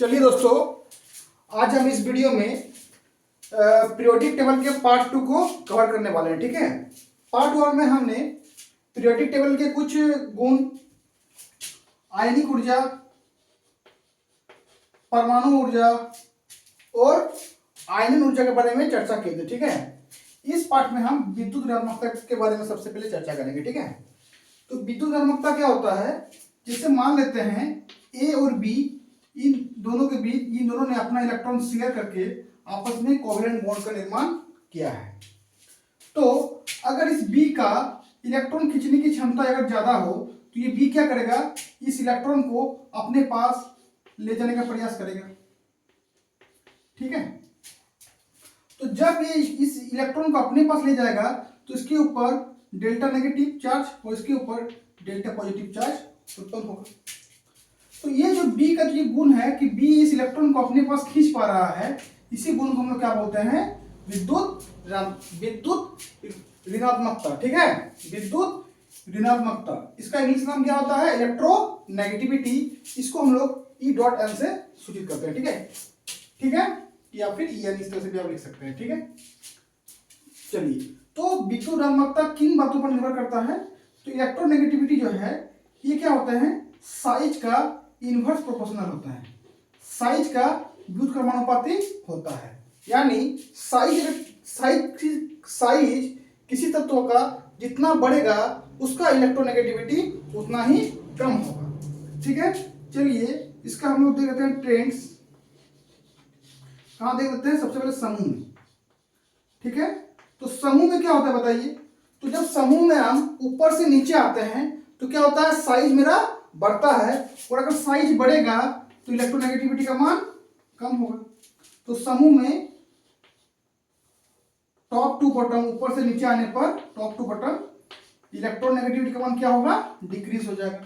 चलिए दोस्तों, आज हम इस वीडियो में पीरियोडिक टेबल के पार्ट 2 को कवर करने वाले हैं। ठीक है, पार्ट 1 में हमने पीरियोडिक टेबल के कुछ गुण, आयनिक ऊर्जा, परमाणु ऊर्जा और आयनन ऊर्जा के बारे में चर्चा की थी। ठीक है, इस पार्ट में हम विद्युत ऋणात्मकता के बारे में सबसे पहले चर्चा करेंगे। ठीक है, तो विद्युत ऋणात्मकता क्या होता है? जिसे मान लेते हैं ए और बी, इन दोनों के बीच इन दोनों ने अपना इलेक्ट्रॉन शेयर करके आपस में कोवेलेंट बॉन्ड का निर्माण किया है। तो अगर इस बी का इलेक्ट्रॉन खींचने की क्षमता अगर ज्यादा हो तो ये बी क्या करेगा? इस इलेक्ट्रॉन को अपने पास ले जाने का प्रयास करेगा। ठीक है, तो जब ये इस इलेक्ट्रॉन को अपने पास ले जाएगा तो इसके ऊपर डेल्टा नेगेटिव चार्ज और इसके ऊपर डेल्टा पॉजिटिव चार्ज उत्पन्न होगा। तो ये जो बी का जो गुण है कि बी इस इलेक्ट्रॉन को अपने पास खींच पा रहा है, इसी गुण को हम लोग क्या बोलते हैं? विद्युत ऋणात्मकता। ठीक है, विद्युत ऋणात्मकता, इसका इंग्लिश नाम क्या होता है? इलेक्ट्रोनेगेटिविटी। इसको हम लोग ई डॉट एन से सूचित करते हैं। ठीक है, ठीक है, या फिर ई एन, इस तरह से भी आप लिख सकते हैं। ठीक है, चलिए, तो विद्युत ऋणात्मकता किन बातों पर निर्भर करता है? तो इलेक्ट्रोनेगेटिविटी जो है ये क्या होता है? साइज का इनवर्स प्रोपोर्शनल होता है, साइज का व्युत्क्रमानुपाती होता है। यानी साइज किसी तत्व का जितना बढ़ेगा उसका इलेक्ट्रोनेगेटिविटी उतना ही कम होगा। ठीक है, चलिए इसका हम लोग देख लेते हैं ट्रेंड्स। कहाँ देख लेते हैं? सबसे पहले समूह में। ठीक है, तो समूह में क्या होता है बताइए? तो जब समूह में हम ऊपर से नीचे आते हैं तो क्या होता है? साइज मेरा बढ़ता है, और अगर साइज बढ़ेगा तो इलेक्ट्रोनेगेटिविटी का मान कम होगा। तो समूह में टॉप टू बॉटम, ऊपर से नीचे आने पर टॉप टू बॉटम, इलेक्ट्रोनेगेटिविटी का मान क्या होगा? डिक्रीज हो जाएगा।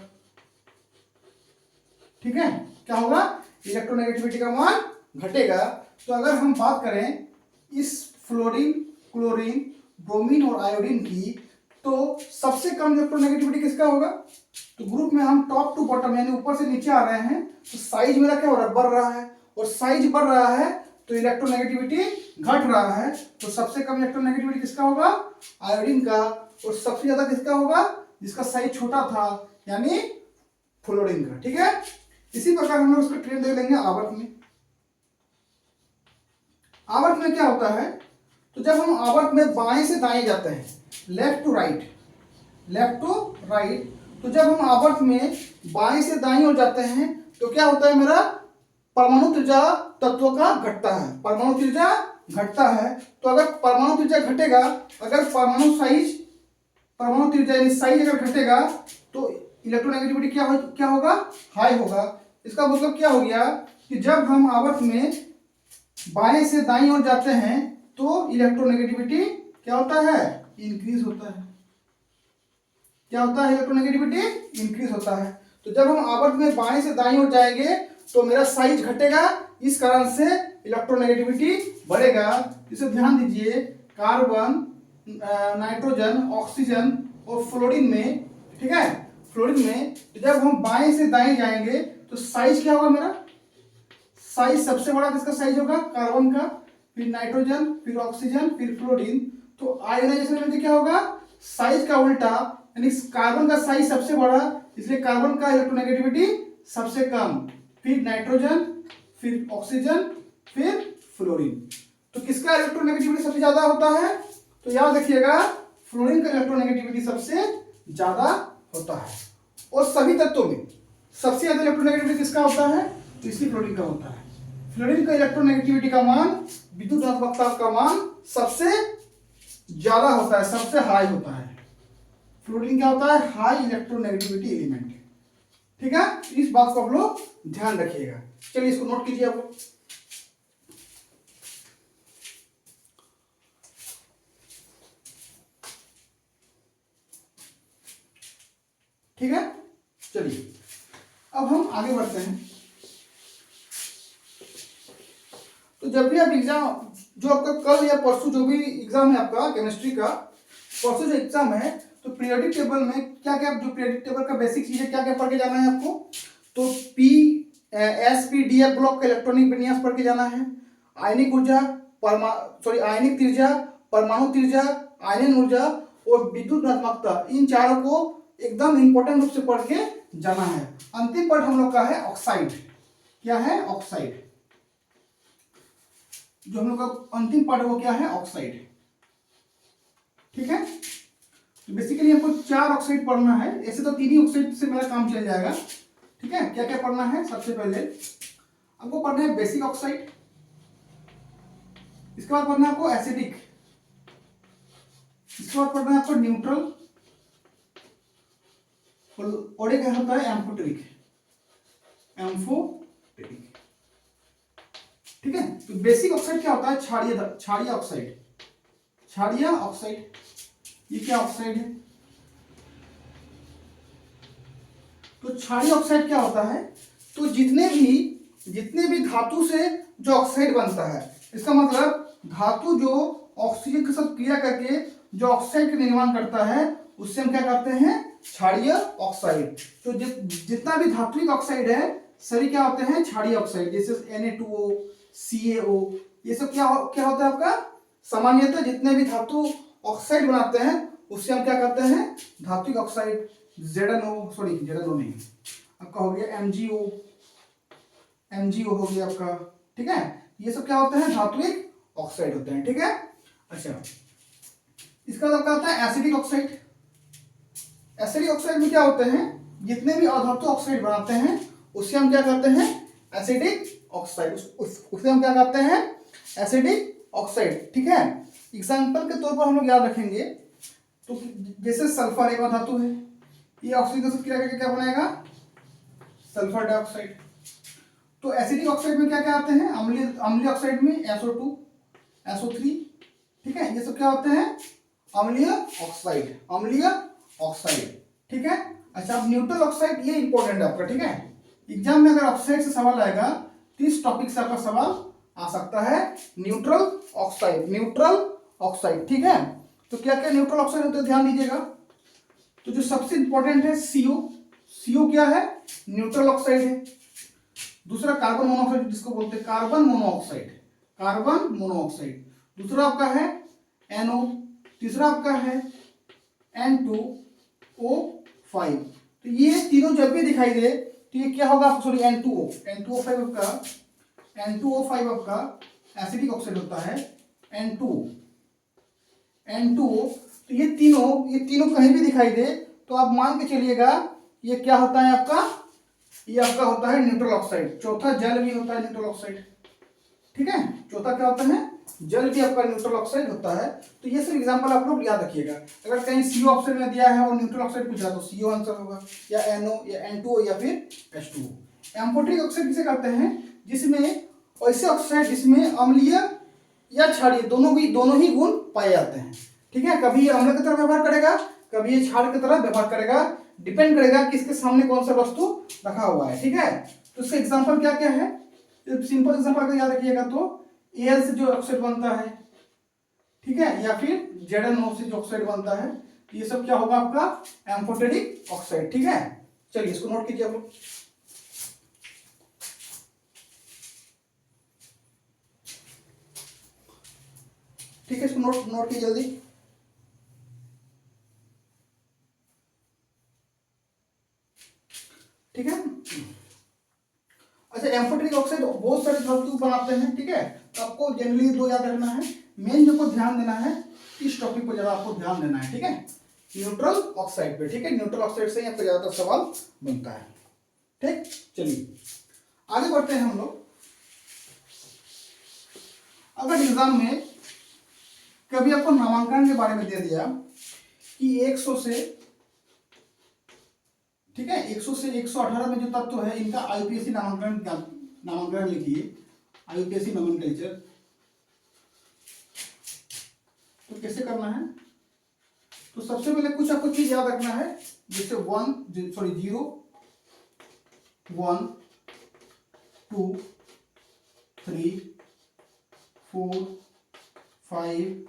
ठीक है, क्या होगा? इलेक्ट्रोनेगेटिविटी का मान घटेगा। तो अगर हम बात करें इस फ्लोरीन, क्लोरीन, ब्रोमीन और आयोडीन की, तो सबसे कम इलेक्ट्रोनेगेटिविटी किसका होगा? तो ग्रुप में हम टॉप टू बॉटम यानी ऊपर से नीचे आ रहे हैं, तो साइज मेरा क्या हो रहा है? बढ़ रहा है, और साइज बढ़ रहा है तो इलेक्ट्रोनेगेटिविटी घट रहा है। तो सबसे कम इलेक्ट्रोनेगेटिविटी किसका होगा? आयोडीन का। और सबसे ज्यादा किसका होगा? जिसका साइज छोटा था, यानी फ्लोरीन का। ठीक है, इसी प्रकार हम लोग उसका ट्रेंड देख लेंगे आवर्त में। आवर्त में क्या होता है? तो जब हम आवर्त में बाएं से दाएं जाते हैं, left to right, left to right, तो जब हम आवर्त में बाएं से दाएं ओर जाते हैं तो क्या होता है? मेरा परमाणु त्रिज्या तत्व का घटता है, परमाणु त्रिज्या घटता है। तो अगर परमाणु त्रिज्या घटेगा, अगर परमाणु त्रिज्या यानी साइज अगर घटेगा तो इलेक्ट्रोनेगेटिविटी क्या होगा? हाई होगा। इसका मतलब क्या हो गया कि जब हम आवर्त में बाएं से दाईं ओर जाते हैं तो इलेक्ट्रोनेगेटिविटी क्या होता है? इंक्रीज होता है। क्या होता है? इलेक्ट्रोनेगेटिविटी इंक्रीज होता है। तो जब हम आवर्त में बाएं से दाईं ओर जाएंगे तो मेरा साइज घटेगा, इस कारण से इलेक्ट्रोनेगेटिविटी बढ़ेगा। इसे ध्यान दीजिए, कार्बन, नाइट्रोजन, ऑक्सीजन और फ्लोरीन में, ठीक है, फ्लोरीन में जब हम बाएं से दाएं जाएंगे तो साइज क्या होगा मेरा? साइज सबसे बड़ा किसका साइज होगा? कार्बन का, फिर नाइट्रोजन, फिर ऑक्सीजन, फिर फ्लोरीन। तो आयोनाइजेशन में क्या होगा? साइज का उल्टा, यानी कार्बन का साइज सबसे बड़ा, इसलिए कार्बन का इलेक्ट्रोनेगेटिविटी सबसे कम, फिर नाइट्रोजन, फिर ऑक्सीजन, फिर फ्लोरीन। तो किसका इलेक्ट्रोनेगेटिविटी सबसे ज्यादा होता है? तो याद रखिएगा, फ्लोरीन का इलेक्ट्रोनेगेटिविटी सबसे ज्यादा होता है। और सभी तत्वों में सबसे ज्यादा इलेक्ट्रोनेगेटिविटी किसका होता है? तो इसी फ्लोरीन का होता है। फ्लोरीन का इलेक्ट्रोनेगेटिविटी का मान, विद्युत ऋणात्मकता का मान सबसे ज्यादा होता है, सबसे हाई होता है। फ्लोरीन क्या होता है? High electronegativity element. ठीक है, इस बात को आप लोग ध्यान रखिएगा। चलिए इसको नोट कीजिए आप लोग। ठीक है, चलिए अब हम आगे बढ़ते हैं। तो जब भी आप एग्जाम, जो आपका कल या परसों जो भी एग्जाम है आपका केमिस्ट्री का, परसों जो एग्जाम है, तो पीरियोडिक टेबल में क्या क्या, जो पीरियोडिक टेबल का बेसिक चीज है, क्या क्या पढ़ के जाना है आपको? तो पी SPDF ब्लॉक का इलेक्ट्रॉनिक विन्यास पढ़ के जाना है। आयनिक ऊर्जा, आयनिक त्रिज्या, परमाणु त्रिज्या, आयनन ऊर्जा और विद्युत ऋणात्मकता, इन चारों को एकदम इंपॉर्टेंट रूप से पढ़ के जाना है। अंतिम पार्ट हम लोग का है ऑक्साइड। क्या है? ऑक्साइड। जो हम लोग का अंतिम पार्ट है वो क्या है? ऑक्साइड। ठीक है, तो बेसिकली हमको 4 ऑक्साइड पढ़ना है। ऐसे तो 3 ही ऑक्साइड से मेरा काम चल जाएगा। ठीक है, क्या क्या पढ़ना है? सबसे पहले आपको पढ़ना है बेसिक ऑक्साइड, इसके बाद पढ़ना है आपको एसिडिक, इसके बाद पढ़ना है आपको न्यूट्रल, और एक होता है एम्फोटेरिक। ठीक है, तो बेसिक ऑक्साइड क्या होता है? क्षारीय ऑक्साइड। क्षारीय ऑक्साइड, ये क्या ऑक्साइड है? तो क्षारीय ऑक्साइड क्या होता है? तो जितने भी धातु से जो ऑक्साइड बनता है, इसका मतलब धातु जो ऑक्सीजन के साथ क्रिया करके जो ऑक्साइड का निर्माण करता है, उससे हम क्या कहते हैं? क्षारीय ऑक्साइड। तो जितना भी धात्विक ऑक्साइड है सभी क्या होते हैं? क्षारीय ऑक्साइड। जैसे Na2O, CaO, ये सब क्या होता है आपका? सामान्यतः जितने भी धातु ऑक्साइड बनाते हैं उससे हम क्या कहते हैं? धात्विक ऑक्साइड। ZnO नहीं, आपका हो गया MgO हो गया आपका। ठीक है, ये सब क्या होते हैं? धात्विक ऑक्साइड होते हैं। ठीक है, अच्छा, इसका मतलब क्या होता है? Acidic oxide. एसिडिक ऑक्साइड में क्या होते हैं? जितने भी अधातु ऑक्साइड बनाते हैं उससे हम क्या कहते हैं? Acidic oxide. उससे हम क्या कहते हैं? Acidic oxide. ठीक है, एग्जांपल के तौर पर हम लोग याद रखेंगे, तो जैसे सल्फर एक धातु है, ये ऑक्सीजन के साथ क्रिया करके क्या बनाएगा? Sulphur dioxide. तो एसिडिक ऑक्साइड में क्या क्या आते हैं? अम्लीय ऑक्साइड में SO2, SO3। ठीक है, ये सब क्या होते हैं? अम्लीय ऑक्साइड। ठीक है, अच्छा, अब न्यूट्रल ऑक्साइड, ये इंपॉर्टेंट है आपका। ठीक है, एग्जाम में अगर ऑक्साइड से सवाल आएगा तो इस टॉपिक से आपका सवाल आ सकता है, न्यूट्रल ऑक्साइड। ठीक है, तो क्या क्या न्यूट्रल ऑक्साइड होते हैं ध्यान दीजिएगा। तो जो सबसे इंपॉर्टेंट है CO क्या है? न्यूट्रल ऑक्साइड है। दूसरा कार्बन मोनोऑक्साइड, जिसको बोलते हैं कार्बन मोनोऑक्साइड। दूसरा आपका है NO, तीसरा आपका है N2O5। तो ये तीनों जब भी दिखाई दे तो ये क्या होगा? सॉरी, N2O5 आपका एसिडिक ऑक्साइड होता है। N2O, तो ये तीनों कहीं भी दिखाई दे तो आप मान के चलिएगा ये क्या होता है आपका? ये आपका होता है न्यूट्रल ऑक्साइड। चौथा जल भी होता है न्यूट्रल ऑक्साइड। ठीक है, चौथा क्या होता है? जल भी आपका न्यूट्रल ऑक्साइड होता है। तो ये सिर्फ एग्जांपल आप लोग याद रखिएगा। अगर कहीं CO ऑप्शन में दिया है और न्यूट्रल ऑक्साइड पूछा तो CO आंसर होगा, या NO या N2O या फिर H2O। एम्फोटेरिक ऑक्साइड किसे कहते हैं? जिसमें ऐसे ऑक्साइड जिसमें अम्लीय या क्षारीय दोनों ही गुण पाए जाते हैं। ठीक है, कभी ये अम्ल की तरह व्यवहार करेगा, कभी ये क्षार की तरह व्यवहार करेगा, डिपेंड करेगा कि इसके सामने कौन सा वस्तु रखा हुआ है। ठीक है, तो इसका एग्जांपल क्या क्या है? सिंपल एग्जांपल अगर याद रखिएगा तो Al से जो ऑक्साइड बनता है, ठीक है, या फिर ZnO से जो ऑक्साइड बनता है, ये सब क्या होगा आपका? Amphoteric oxide. ठीक है, चलिए इसको नोट कीजिए आप लोग। ठीक है, इसको नोट कीजिए जल्दी। ठीक है, अच्छा, एम्फोटेरिक ऑक्साइड बहुत सारे धातु बनाते हैं। ठीक है, तो आपको जनरली 2 याद रखना है। मेन जो को ध्यान देना है, इस टॉपिक पर ज्यादा आपको ध्यान देना है। ठीक है, न्यूट्रल ऑक्साइड पे। ठीक है, न्यूट्रल ऑक्साइड से यहाँ पे ज्यादातर सवाल बनता है। ठीक, चलिए आगे बढ़ते हैं हम लोग। अगर एग्जाम में कभी आपको नामांकन के बारे में दे दिया कि 100 से, ठीक है, 100 से 118 में जो तत्व है इनका IUPAC नामांकन लिखिए, IUPAC नोमेनक्लेचर। तो कैसे करना है? तो सबसे पहले कुछ आपको चीज याद रखना है, जैसे 0 1 2 3 4 5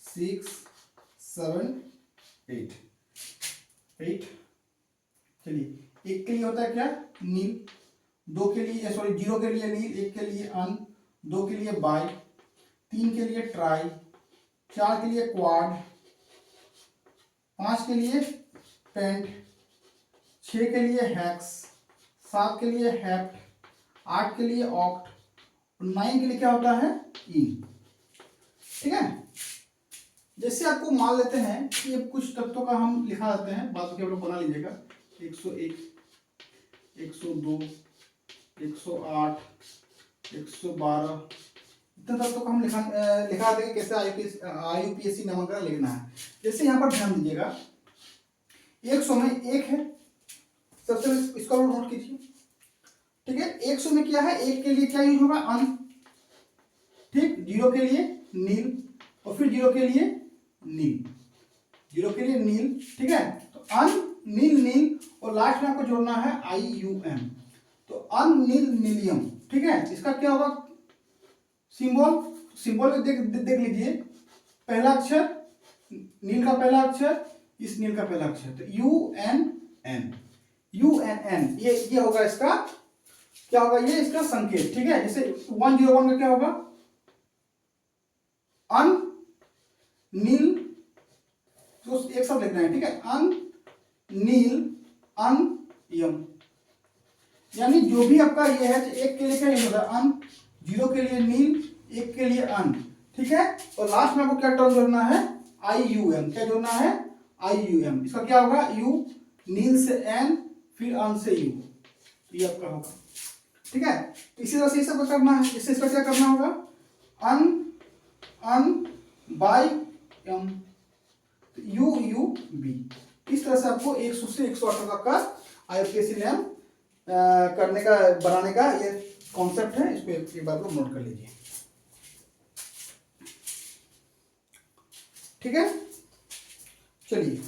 6 7 8। चलिए, एक के लिए होता है क्या? नील, 2 के लिए सॉरी 0 के लिए नील, 1 के लिए अन, 2 के लिए बाई, 3 के लिए ट्राई, 4 के लिए क्वाड, 5 के लिए पेंट, 6 के लिए हेक्स, 7 के लिए हेप्ट, 8 के लिए ऑक्ट, 9 के लिए क्या होता है इन। ठीक है, जैसे आपको मान लेते हैं कि अब कुछ तत्वों का हम लिखा देते हैं, बाद में आप लोग बना लीजिएगा। 101, 102, 108, 112 इतने तत्वों का हम लिखा देंगे कैसे IUPAC नामांकन लिखना है। जैसे यहाँ पर ध्यान दीजिएगा 100 में 1 है, सबसे पहले इसका नोट कीजिए। ठीक है, 100 में क्या है, 1 के लिए क्या यूज होगा अन, ठीक, 0 के लिए नील और फिर 0 के लिए नील, 0 के लिए नील। ठीक है, तो अन नील नील और लास्ट में आपको जोड़ना है IUM, तो अन नील नीलियम। ठीक है, इसका क्या होगा सिंबल, सिंबल में देख लीजिए, पहला अक्षर नील का पहला अक्षर, इस नील का पहला अक्षर, तो UNN, UNN ये होगा इसका, क्या होगा ये इसका संकेत। ठीक है, जैसे 101 का क्या होगा अन नील, तो एक साथ लिखना है। ठीक है, अन नील अन यम, यानी जो भी आपका ये है, 1 के लिए क्या यूज होगा अन, 0 के लिए नील, 1 के लिए अन। ठीक है, और लास्ट में आपको क्या टर्म जोड़ना है IUM, क्या जोड़ना है IUM। इसका क्या होगा यू, नील से N, फिर अन से U, ये आपका होगा। ठीक है, तो इसी तरह से सब करना है। इससे इसका क्या करना होगा अन बाई एम, UUB। इस तरह से आपको 100 से 108 तक का IUPAC नाम करने का, बनाने का ये कॉन्सेप्ट है। इसको एक बार को नोट कर लीजिए। ठीक है, चलिए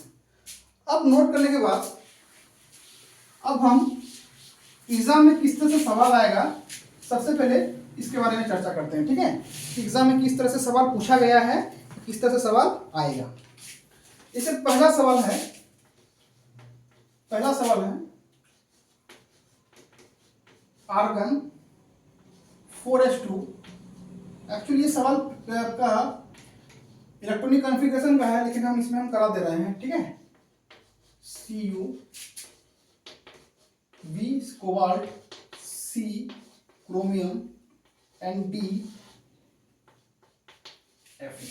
अब नोट करने के बाद अब हम एग्जाम में किस तरह से सवाल आएगा, सबसे पहले इसके बारे में चर्चा करते हैं। ठीक है, एग्जाम में किस तरह से सवाल पूछा गया है, किस तरह से सवाल आएगा। जैसे पहला सवाल है आर्गन 4s2। एक्चुअली ये सवाल का इलेक्ट्रॉनिक कॉन्फ़िगरेशन का है, लेकिन हम इसमें करा दे रहे हैं। ठीक है, Cu V cobalt, C chromium, and D Fe।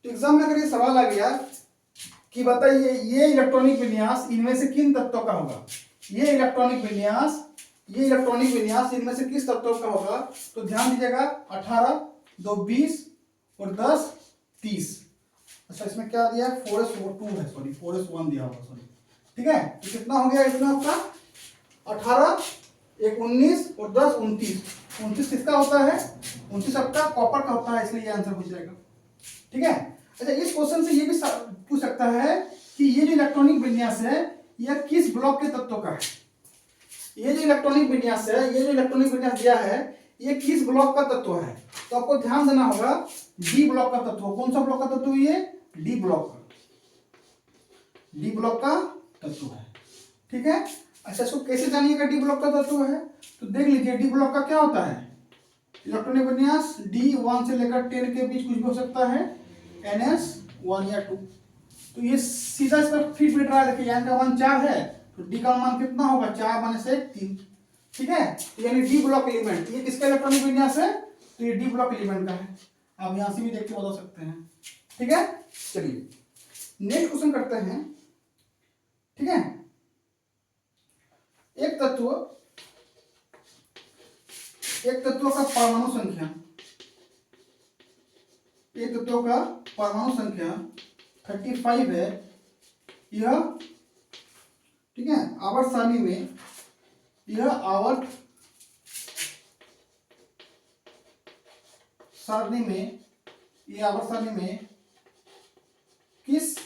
तो एग्जाम में अगर ये सवाल आ गया कि बताइए ये इलेक्ट्रॉनिक विन्यास इनमें से किन तत्वों का होगा, ये इलेक्ट्रॉनिक विन्यास इनमें से किस तत्वों का होगा, तो ध्यान दीजिएगा 18, 2 20 और 10 30। अच्छा, इसमें क्या दिया है 4s2 है, सॉरी 4s1 दिया होगा, सॉरी। ठीक है, तो कितना हो गया इसमें आपका 18, 1 19 और 10 29। 29 किसका होता है, 29 आपका कॉपर का होता है, इसलिए ये आंसर हो जाएगा। ठीक है, अच्छा इस क्वेश्चन से ये भी पूछ सकता है कि ये जो इलेक्ट्रॉनिक विन्यास है यह किस ब्लॉक के तत्व का है। ये जो इलेक्ट्रॉनिक विन्यास दिया है ये किस ब्लॉक का तत्व है, तो आपको ध्यान देना होगा डी ब्लॉक का तत्व। कौन सा ब्लॉक का तत्व ये डी ब्लॉक का तत्व है। ठीक है, अच्छा इसको कैसे जानिएगा डी ब्लॉक का तत्व है, तो देख लीजिए डी ब्लॉक का क्या होता है इलेक्ट्रॉनिक विन्यास, डी 1 से लेकर 10 के बीच कुछ भी हो सकता है, NS 1 या 2। तो ये सीधा इस पर फिट बैठ रहा है, देखिए यहाँ का 1 4 है, तो डी का मान कितना होगा 4 माने से 3। ठीक है, तो यानी डी ब्लॉक एलिमेंट, ये किसका इलेक्ट्रॉनिक विन्यास है, तो ये डी ब्लॉक एलिमेंट का है। आप यहाँ से भी देख के बता सकते हैं। ठीक है, चलिए नेक्स्ट क्वेश्चन करते हैं। ठीक है, एक तत्व का परमाणु संख्या 35 है। यह ठीक है आवर्त सारणी में किस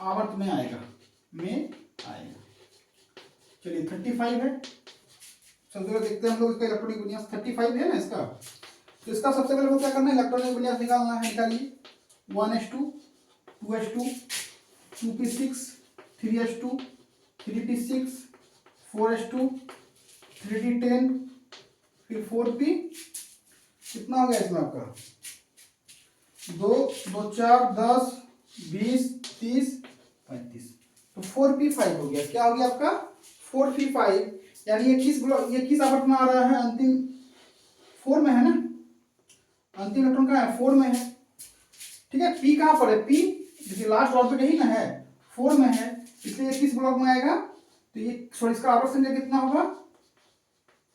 आवर्त में आएगा चलिए 35 है, सबसे पहले देखते हैं हम लोग इसका इलेक्ट्रॉनिक विन्यास 35 है ना इसका। तो इसका सबसे पहले क्या करना है इलेक्ट्रॉनिक विन्यास निकालना है। निकालिए 1s2 2s2 2p6 3s2 3p6, 4s2, 3d10, फिर 4p, कितना हो गया इसमें आपका 2 2 4 10 20 30 35, तो 4p5 हो गया। क्या हो गया आपका 4p5, यानी ये किस आवर्त में आ रहा है, अंतिम 4 में है ना, अंतिम इलेक्ट्रॉन कहाँ है 4 में है, ठीक है। p कहाँ पर है, p देखिए लास्ट ऑर्बिट यही ना है, 4 में है, इसलिए किस ब्लॉक में आएगा, तो ये सॉरी इसका आवर्त संख्या कितना होगा,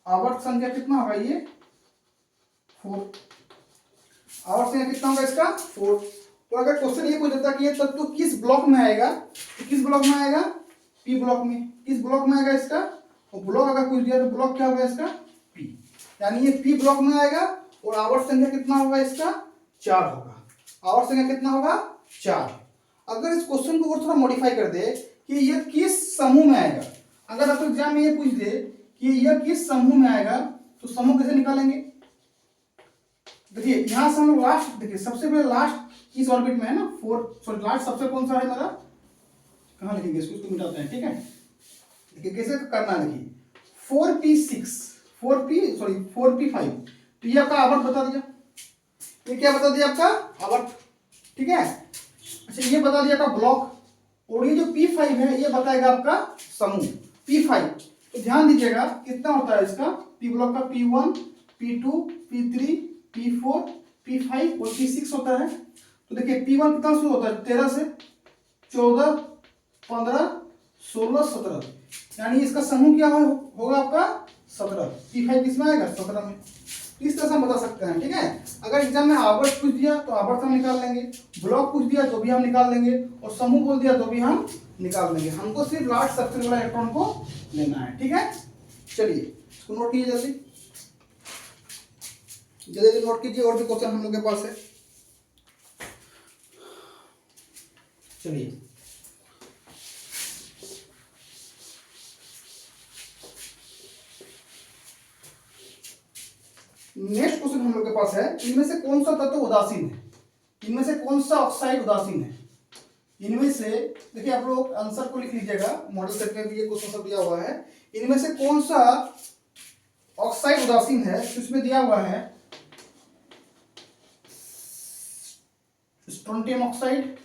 आवर्त संख्या कितना होगा, ये 4, आवर्त संख्या कितना होगा इसका 4। तो अगर क्वेश्चन ये पूछ देता कि ये तत्व किस ब्लॉक में आएगा, तो किस ब्लॉक में आएगा, पी ब्लॉक में, किस ब्लॉक में आएगा इसका, और ब्लॉक अगर पूछ दिया तो ब्लॉक क्या होगा इसका पी, यानी ये पी ब्लॉक में आएगा, और आवर्त संख्या कितना होगा इसका 4 होगा, आवर्त संख्या कितना होगा 4। अगर इस क्वेश्चन को और थोड़ा मॉडिफाई कर दे कि यह किस समूह में आएगा, अगर आपको एग्जाम में ये पूछ दे कि यह किस समूह में आएगा, तो समूह कैसे निकालेंगे, देखिए यहां से हम लोग लास्ट, देखिए सबसे पहले लास्ट इस ऑर्बिट में है ना 4, सॉरी लास्ट सबसे कौन सा है मेरा, कहां लिखेंगे इसको मिटाते हैं, ठीक है। देखिए कैसे करना है, देखिए 4p6 4p5, तो ये आपका आवर्त बता दिया, ये क्या बता दिया आपका आवर्त, ठीक है। अच्छा ये बता दिया आपका ब्लॉक, और ये जो p5 है ये बताएगा आपका समूह p5। तो ध्यान दीजिएगा कितना होता है इसका p ब्लॉक का, p1 p2 p3 p4 p5 और p6 होता है। तो देखिए p1 कितना शुरू होता है 13 से, 14 15 16 17, यानी इसका समूह क्या होगा आपका 17, p5 किसमें आएगा 17 में। इस तरह से हम बता सकते हैं, ठीक है। अगर एग्जाम में आवर्त पूछ दिया तो आवर्त हम निकाल लेंगे, ब्लॉक पूछ दिया तो भी हम निकाल लेंगे, और समूह बोल दिया तो भी हम निकाल लेंगे, हमको सिर्फ लास्ट सबसे बड़ा इलेक्ट्रॉन को लेना है, ठीक है। चलिए इसको नोट कीजिए, जल्दी जल्दी नोट कीजिए, और भी क्वेश्चन हम लोग के पास है। चलिए नेक्स्ट क्वेश्चन हम लोग के पास है, इनमें से कौन सा तत्व उदासीन है, इनमें से कौन सा ऑक्साइड उदासीन है, इनमें से देखिए आप लोग आंसर को लिख लीजिएगा, मॉडल सेट में भी ये क्वेश्चन सब दिया हुआ है, इनमें से कौन सा ऑक्साइड उदासीन है, तो इसमें दिया हुआ है strontium oxide,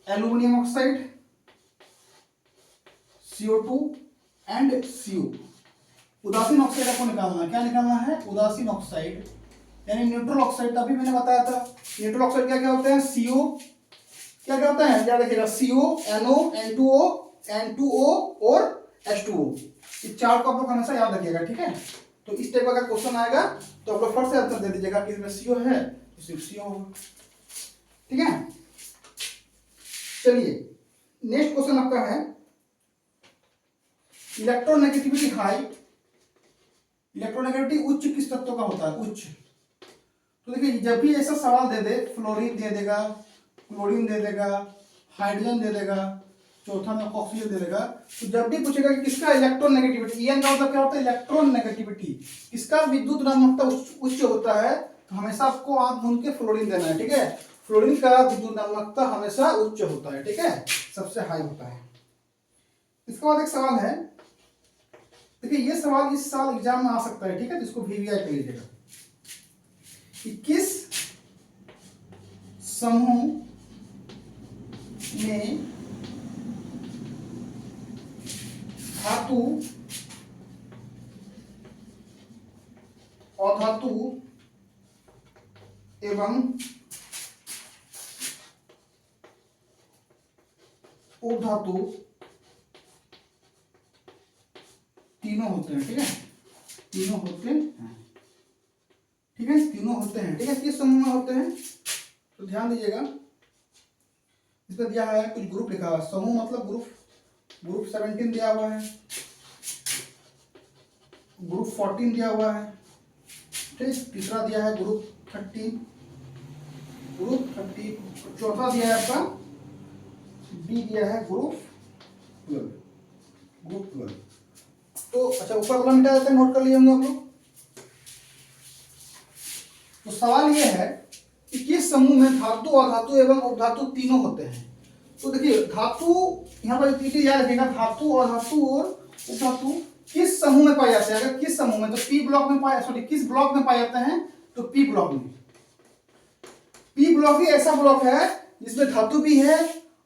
aluminium oxide, CO2 and CO। उदासीन ऑक्साइड आपको निकालना है, क्या निकालना है उदासीन ऑक्साइड, यानी न्यूट्रल ऑक्साइड। तभी मैंने बताया था न्यूट्रल ऑक्साइड क्या क्या होते हैं, CO क्या क्या होता है, क्या देखिएगा CO NO N2O N2O और H2O, इस चार को आप लोग हमेशा याद रखिएगा, ठीक है। तो इस टाइप का क्वेश्चन आएगा तो आप लोग फट से आंसर दे दीजिएगा कि इसमें CO है तो सिर्फ CO होगा, ठीक है। चलिए नेक्स्ट क्वेश्चन आपका है इलेक्ट्रोनेगेटिविटी हाई, इलेक्ट्रोनेगेटिविटी उच्च किस तत्व का होता है, उच्च। तो देखिए जब भी ऐसा सवाल दे दे, फ्लोरीन दे देगा, क्लोरीन दे देगा, हाइड्रोजन दे देगा, चौथा में ऑक्सीजन दे देगा, तो जब भी पूछेगा कि किसका इलेक्ट्रोनेगेटिविटी, EN का मतलब क्या होता है इलेक्ट्रोनेगेटिविटी, किसका विद्युत ऋणात्मकता उच्च होता है, तो हमेशा आपको आंख मूंद के फ्लोरीन देना है, ठीक है। फ्लोरीन का विद्युत ऋणात्मकता हमेशा उच्च होता है, ठीक है, सबसे हाई होता है। इसके बाद एक सवाल है, देखिए ये सवाल इस साल एग्जाम में आ सकता है, ठीक है, तो इसको VVI कर लीजिएगा कि किस समूह में धातु अधातु एवं उपधातु तीनों होते हैं, ठीक है, तीनों होते हैं, ठीक है, तीनों होते हैं, ठीक है, किस समूह में होते हैं, तो ध्यान दीजिएगा इस पर दिया है कुछ ग्रुप लिखा हुआ है, समूह मतलब ग्रुप 17 दिया हुआ है, ग्रुप 14 दिया हुआ है, ठीक, तीसरा दिया है ग्रुप 30, चौथा दिया है आपका B दिया है ग्रुप 12। तो अच्छा ऊपर वाला मिटा देते हैं, नोट कर लिए होंगे आप लोग। तो सवाल यह है कि किस समूह में धातु अधातु एवं उपधातु तीनों होते हैं, तो देखिए धातु यहाँ पर याद रखिएगा, धातु और उपधातु किस समूह में पाए जाते हैं? अगर किस समूह में, तो पी ब्लॉक में पाए, सॉरी किस ब्लॉक में पाए जाते हैं? तो पी ब्लॉक में। पी ब्लॉक ही ऐसा ब्लॉक है जिसमें धातु भी है,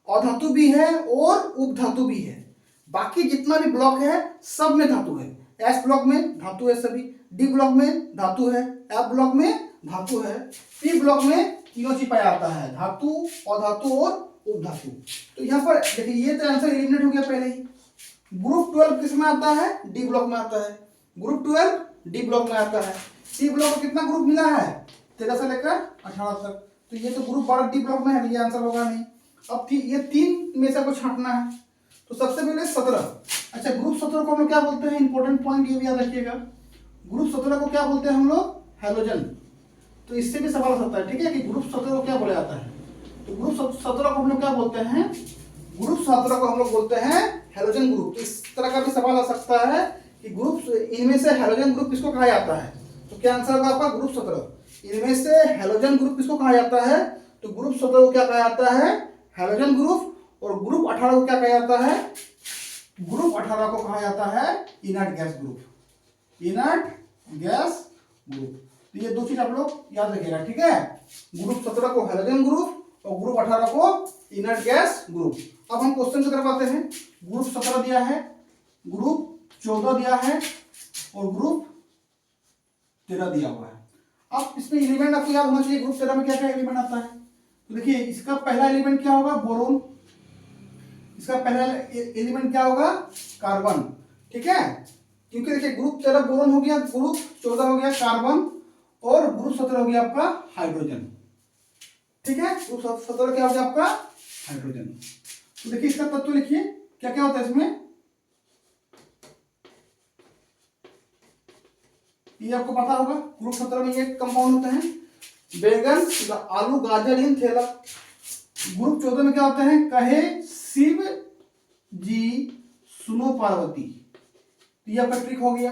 अधातु भी है और उपधातु भी है। बाकी जितना भी ब्लॉक है सब में धातु है। एस ब्लॉक में धातु है सभी, डी ब्लॉक में धातु है, एफ ब्लॉक में धातु है, पी ब्लॉक में तीनों चीज पाया जाता है, धातु, अधातु और उपधातु। तो यहाँ पर देखिए ये तो आंसर एलिमिनेट हो गया पहले ही। ग्रुप 12 किस में आता है? डी ब्लॉक में आता है। ग्रुप 12 डी ब्लॉक में आता है। सी ब्लॉक को कितना ग्रुप मिला है? 13 से लेकर 18 तक। तो ये तो ग्रुप 12 डी ब्लॉक में है, ये आंसर होगा नहीं। अब ये 3 में से कुछ छांटना है। तो सबसे पहले 17। अच्छा, ग्रुप 17 को हम लोग क्या बोलते हैं? इंपॉर्टेंट पॉइंट ये भी याद रखिएगा। ग्रुप 17 को क्या बोलते हैं हम लोग? हैलोजन। तो इससे भी सवाल हो सकता है, ठीक है, कि ग्रुप 17 को क्या बोला जाता है? तो ग्रुप 17 को हम लोग क्या बोलते हैं? ग्रुप 17 को हम लोग बोलते हैं हैलोजन ग्रुप। तो इस तरह का भी सवाल आ सकता है कि ग्रुप, इनमें से हैलोजन ग्रुप किसको कहा जाता है? तो क्या आंसर होगा आपका? ग्रुप 17। इनमें से हैलोजन ग्रुप किसको कहा जाता है? तो ग्रुप 17 को क्या कहा जाता है? Halogen group. और ग्रुप 18 को क्या कहा जाता है? ग्रुप 18 को कहा जाता है inert gas group. Inert gas group. तो ये 2 चीज आप लोग याद रखिएगा, ठीक है। ग्रुप 17 को हैलोजन ग्रुप और ग्रुप 18 को इनर्ट गैस ग्रुप। अब हम क्वेश्चन की तरफ आते हैं। ग्रुप 17 दिया है, ग्रुप 14 दिया है और ग्रुप 13 दिया हुआ है। अब इसमें एलिमेंट आपको याद होना चाहिए, ग्रुप 13 में क्या क्या एलिमेंट आता है। तो देखिए इसका पहला एलिमेंट क्या होगा? बोरोन। इसका पहला एलिमेंट क्या होगा? कार्बन, ठीक है। क्योंकि देखिए ग्रुप 13 बोरोन हो गया, ग्रुप 14 हो गया कार्बन और ग्रुप 17 हो गया आपका हाइड्रोजन, ठीक है। ग्रुप 17 क्या हो गया आपका? हाइड्रोजन। तो देखिए इसका तत्व लिखिए, क्या क्या होता है इसमें। ये आपको पता होगा, ग्रुप 17 में ये कंपाउंड होते हैं, बैगन, आलू, गाजर, इन, थेला। ग्रुप 14 में क्या होते हैं? कहे, शिव जी, सुनो, पार्वती। ये आपका ट्रिक हो गया।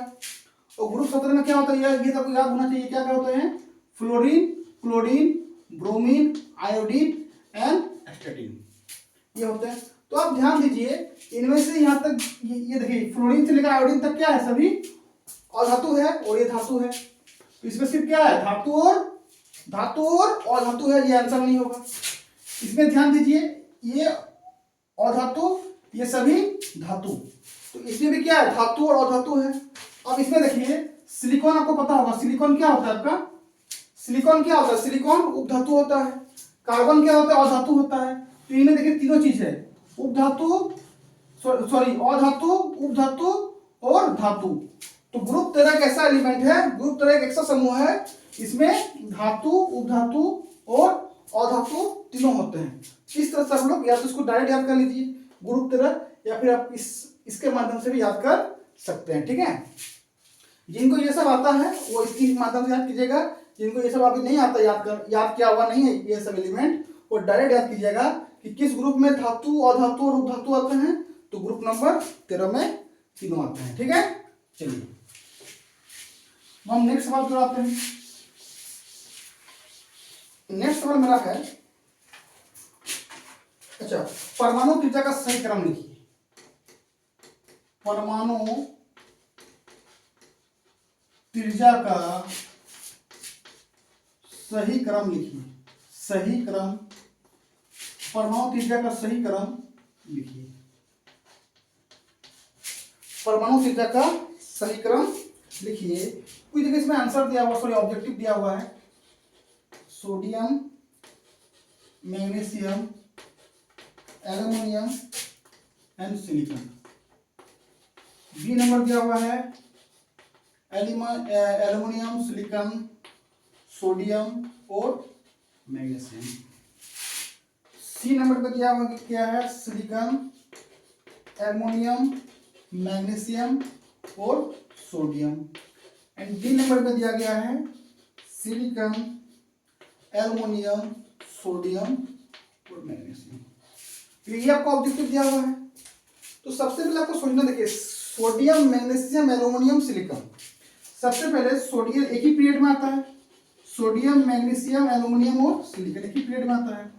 और ग्रुप 17 में क्या होता है? ये तो आपको याद होना चाहिए, क्या क्या होते हैं? Fluorine, chlorine, bromine, iodine and एस्टेटिन, ये होते हैं। तो आप ध्यान दीजिए, इनमें से यहां तक ये देखिए फ्लोरीन से लेकर आयोडीन तक क्या है? सभी अधातु है और ये धातु है। तो इसमें सिर्फ क्या है? धातु और अधातु है, ये आंसर नहीं होगा। इसमें ध्यान दीजिए, ये अधातु, ये सभी धातु। तो इसमें भी क्या है? धातु और अधातु है। अब इसमें देखिए सिलिकॉन, आपको पता होगा सिलिकॉन क्या होता है आपका? सिलिकॉन क्या होता है? सिलिकॉन उपधातु होता है। कार्बन क्या होता है? अधातु होता है। तो इनमें देखिए तीनों चीज है, उपधातु, सॉरी अधातु, उपधातु और धातु। तो ग्रुप 13 एक ऐसा एलिमेंट है, ग्रुप 13 एक ऐसा समूह है, इसमें धातु, उपधातु और अधातु तीनों होते हैं। इस तरह से आप लोग या तो इसको डायरेक्ट याद कर लीजिए ग्रुप 13, या फिर आप इसके माध्यम से भी याद कर सकते हैं, ठीक है। जिनको ये सब आता है वो इसके माध्यम से याद कीजिएगा, जिनको ये सब अभी नहीं आता, याद किया हुआ नहीं है ये सब एलिमेंट, वो डायरेक्ट याद कीजिएगा कि किस ग्रुप में धातु, अधातु और उपधातु आते हैं। तो ग्रुप नंबर 13 में तीनों आते हैं, ठीक है। चलिए हम नेक्स्ट सवाल पर आते हैं। नेक्स्ट सवाल मेरा है, अच्छा, परमाणु त्रिज्या का सही क्रम लिखिए। परमाणु त्रिज्या का सही क्रम लिखिए। सही क्रम, परमाणु त्रिज्या का सही क्रम लिखिए। परमाणु त्रिज्या का सही क्रम लिखिए। कोई देखिए इसमें आंसर दिया हुआ, सॉरी ऑब्जेक्टिव दिया हुआ है, sodium, magnesium, aluminium and silicon. B number दिया हुआ है एल्युमिनियम, सिलिकॉन, सोडियम और मैग्नीशियम। सी नंबर पर दिया हुआ क्या है? सिलिकॉन, एल्युमिनियम, मैग्नीशियम और सोडियम। एंड डी नंबर पे दिया गया है सिलिकॉन, एल्युमिनियम, सोडियम और मैग्नीशियम। ये आपको ऑब्जेक्टिव दिया हुआ है। तो सबसे पहले आपको सोचना, देखिए सोडियम, मैग्नीशियम, एल्युमिनियम, सिलिकॉन। सबसे पहले सोडियम एक ही पीरियड में आता है, सोडियम, मैग्नीशियम, एल्युमिनियम और सिलिकॉन एक ही पीरियड में आता है।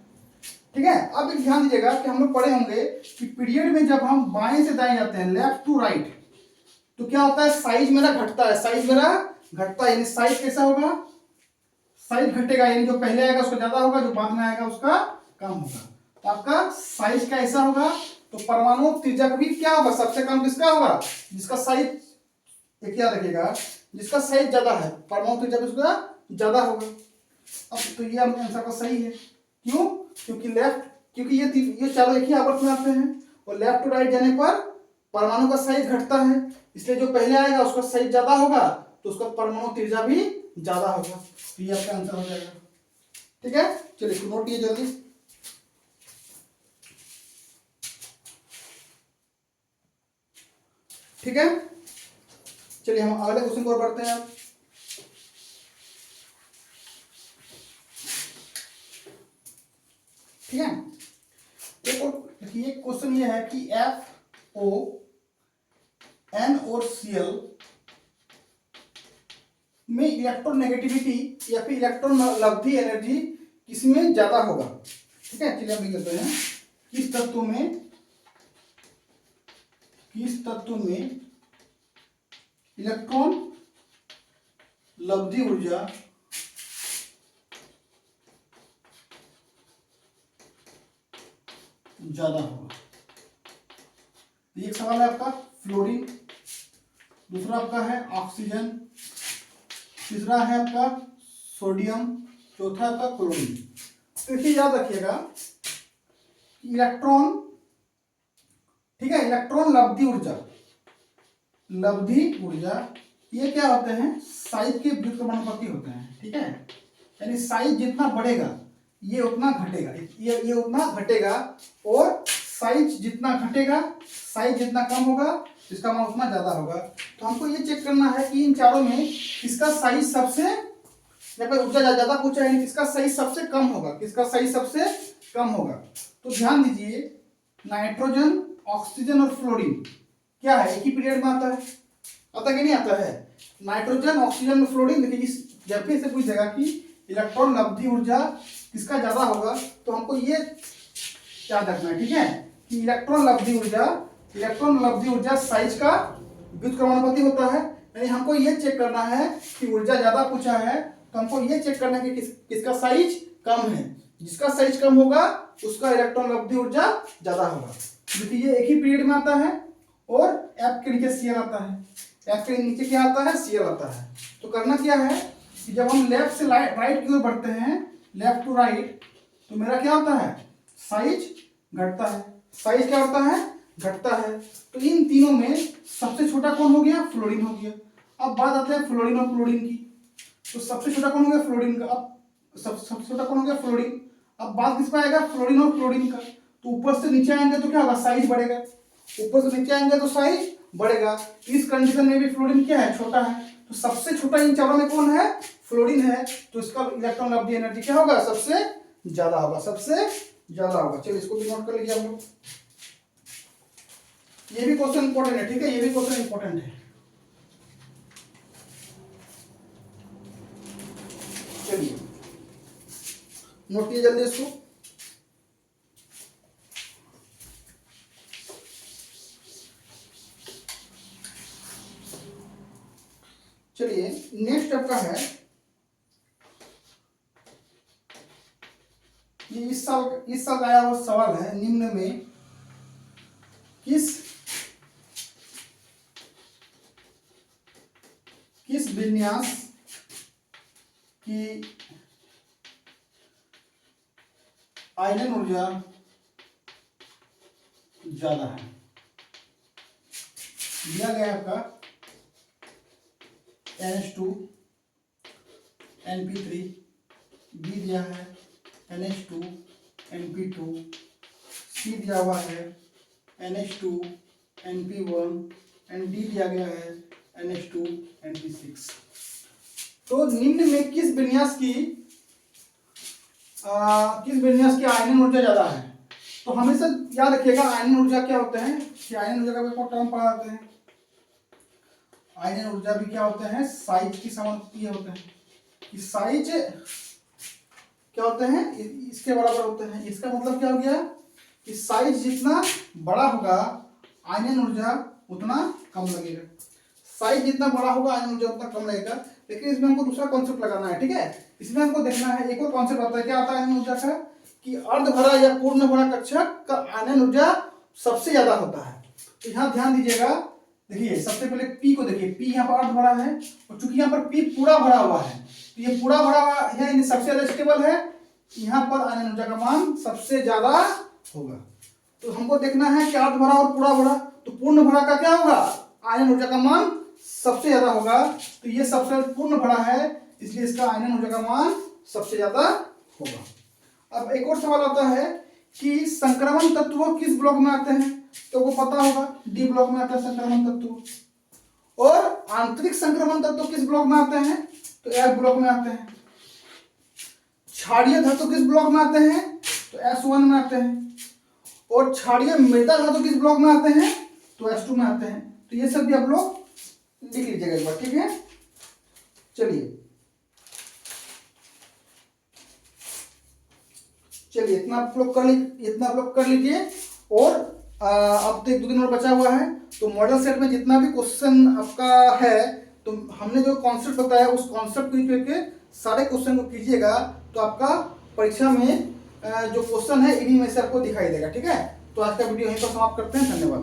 ठीक है। अब एक ध्यान दीजिएगा कि हम लोग पढ़े होंगे कि पीरियड में जब हम बाएं से दाएं जाते हैं, लेफ्ट टू राइट, तो क्या होता है, साइज मेरा घटता है, साइज मेरा घटता है। यानी साइज कैसा होगा, साइज घटेगा, यानी जो पहले आएगा उसका ज्यादा होगा, जो बाद में आएगा उसका कम होगा। तो आपका साइज कैसा होगा, तो परमाणु त्रिज्या भी क्या होगा, सबसे कम किसका होगा, जिसका साइज, एक याद रखिएगा, जिसका साइज ज्यादा है परमाणु त्रिज्या भी उसका ज्यादा होगा। अब तो ये आंसर का सही है। क्यों, क्योंकि ये चारों एक ही आवर्त में आते हैं और लेफ्ट टू राइट जाने पर परमाणु का साइज घटता है, इसलिए जो पहले आएगा उसका साइज ज्यादा होगा, तो उसका परमाणु त्रिज्या भी ज्यादा होगा। तो ये आपका आंसर हो जाएगा। ठीक है, चलिए इसको नोट कीजिए जल्दी। ठीक है, चलिए हम अगले क्वेश्चन को बढ़ते हैं। ठीक है, एक और देखिए, क्वेश्चन ये है कि FON और Cl में इलेक्ट्रोनेगेटिविटी या फिर इलेक्ट्रॉन लब्धि एनर्जी किसमें ज्यादा होगा। ठीक है, चलिए हम लिख लेते हैं, किस तत्व में इलेक्ट्रॉन लब्धि ऊर्जा ज्यादा होगा। एक सवाल है आपका फ्लोरीन, दूसरा आपका है ऑक्सीजन, तीसरा है आपका सोडियम, चौथा आपका क्लोरीन। देखिए याद रखिएगा इलेक्ट्रॉन, ठीक है, इलेक्ट्रॉन लब्धि ऊर्जा ये क्या होते हैं, साइज के व्युत्क्रमानुपाती होते हैं। ठीक है, यानी साइज जितना बढ़ेगा ये उतना घटेगा, ये उतना घटेगा, और साइज जितना कम होगा इसका मान उतना ज्यादा होगा। तो हमको ये चेक करना है कि इन चारों में किसका साइज सबसे, जब ऊर्जा ज्यादा पूछा है, किसका साइज सबसे कम होगा। तो ध्यान दीजिए, नाइट्रोजन, ऑक्सीजन और फ्लोरीन क्या है, एक ही पीरियड में आता कि नहीं आता है। नाइट्रोजन, ऑक्सीजन और फ्लोरीन, देखिए जब भी ऐसे पूछेगा कि इलेक्ट्रॉन लब्धि ऊर्जा किसका ज्यादा होगा, तो हमको ये याद रखना है। ठीक है, कि इलेक्ट्रॉन लब्धि ऊर्जा साइज का व्युत्क्रमानुपाती होता है। यानी हमको ये चेक करना है कि ऊर्जा ज्यादा पूछा है, तो हमको ये चेक करना है कि किसका साइज कम है। जिसका साइज कम होगा उसका इलेक्ट्रॉन लब्धि ऊर्जा ज्यादा होगा। देखिए ये एक ही पीरियड में आता है और एफ के नीचे सीएल आता है, एफ के नीचे क्या आता है, सीएल आता है। तो करना क्या है कि जब हम लेफ्ट से राइट की ओर बढ़ते हैं, लेफ्ट टू राइट, तो मेरा क्या होता है, साइज घटता है। साइज क्या होता है, घटता है। तो इन तीनों में सबसे छोटा कौन हो गया, फ्लोरीन हो गया। अब बात आते हैं फ्लोरीन और क्लोरीन की। तो सबसे छोटा कौन हो गया, फ्लोरीन का। अब सबसे छोटा कौन हो गया, फ्लोरीन। अब बात किस पर आएगा, फ्लोरीन और क्लोरीन का। तो ऊपर से नीचे आएंगे तो क्या होगा, साइज बढ़ेगा। ऊपर से नीचे आएंगे तो साइज बढ़ेगा। इस कंडीशन में भी फ्लोरीन क्या है, छोटा है। तो सबसे छोटा इन चारों में कौन है, फ्लोरीन है। तो इसका इलेक्ट्रॉन लब्धि एनर्जी क्या होगा, सबसे ज्यादा होगा। चलिए इसको भी नोट कर लीजिए हम लोग। ये भी क्वेश्चन इंपॉर्टेंट है। ठीक है, ये भी क्वेश्चन इंपॉर्टेंट है। चलिए नोट कीजिए जल्दी इसको। चलिए नेक्स्ट आपका है, ये इस साल आया हुआ सवाल है, निम्न में किस विन्यास की आयनन ऊर्जा ज्यादा है। दिया गया है आपका NH2, NP3, बी दिया है NH2, NP2, सी दिया हुआ है NH2, NP1 एंड डी दिया गया है NH2, NP6। तो निम्न में किस विन्यास की आयनन ऊर्जा ज्यादा है। तो हमेशा याद रखिएगा आयनन ऊर्जा क्या होते हैं, कि आयनन ऊर्जा का भी एक टर्म पढ़ाते हैं। आयनन ऊर्जा भी क्या होते हैं, साइज की समानुपाती होते हैं। कि साइज क्या होते हैं, इसके बराबर होते हैं। इसका मतलब क्या हो गया कि साइज जितना बड़ा होगा आयनन ऊर्जा उतना कम लगेगा। साइज जितना बड़ा होगा आयनन ऊर्जा उतना कम लगेगा। लेकिन इसमें हमको दूसरा कॉन्सेप्ट लगाना है, ठीक है। इसमें हमको देखना है, एक और कॉन्सेप्ट आता है, क्या आता है आयनन ऊर्जा का, कि अर्ध भरा या पूर्ण भरा कक्षक का आयनन ऊर्जा सबसे ज्यादा होता है। तो यहाँ ध्यान दीजिएगा, देखिए सबसे पहले P को देखिए, P यहाँ पर अर्ध भरा है और चूंकि यहाँ पर P पूरा भरा हुआ है तो ये पूरा भरा हुआ है, सबसे ज्यादा स्टेबल है, यहाँ पर आयनन ऊर्जा का मान सबसे ज्यादा होगा। तो हमको देखना है कि अर्ध भरा और पूरा भरा, तो पूर्ण भरा का क्या होगा, आयनन ऊर्जा का मान सबसे ज्यादा होगा। तो ये सबसे पूर्ण भरा है, इसलिए इसका आयनन ऊर्जा का मान सबसे ज्यादा होगा। अब एक और सवाल आता है कि संक्रमण तत्व किस ब्लॉक में आते हैं, तो वो पता होगा डी ब्लॉक में आता है संक्रमण तत्व। और आंतरिक संक्रमण तत्व किस ब्लॉक में आते हैं, तो एफ ब्लॉक में आते हैं। क्षारीय धातु किस ब्लॉक में आते हैं, तो S1 में आते हैं। और क्षारीय मृदा धातु किस ब्लॉक में आते हैं, तो S2 में आते हैं। तो ये सब भी आप लोग लिख लीजिएगा एक बार, ठीक है। चलिए इतना आप लोग कर लीजिए। और अब तो 1-2 दिन और बचा हुआ है, तो मॉडल सेट में जितना भी क्वेश्चन आपका है, तो हमने जो कॉन्सेप्ट बताया उस कॉन्सेप्ट को करके सारे क्वेश्चन को कीजिएगा, तो आपका परीक्षा में जो क्वेश्चन है इन्हीं में से आपको दिखाई देगा, ठीक है। तो आज का वीडियो यहीं पर समाप्त करते हैं, धन्यवाद।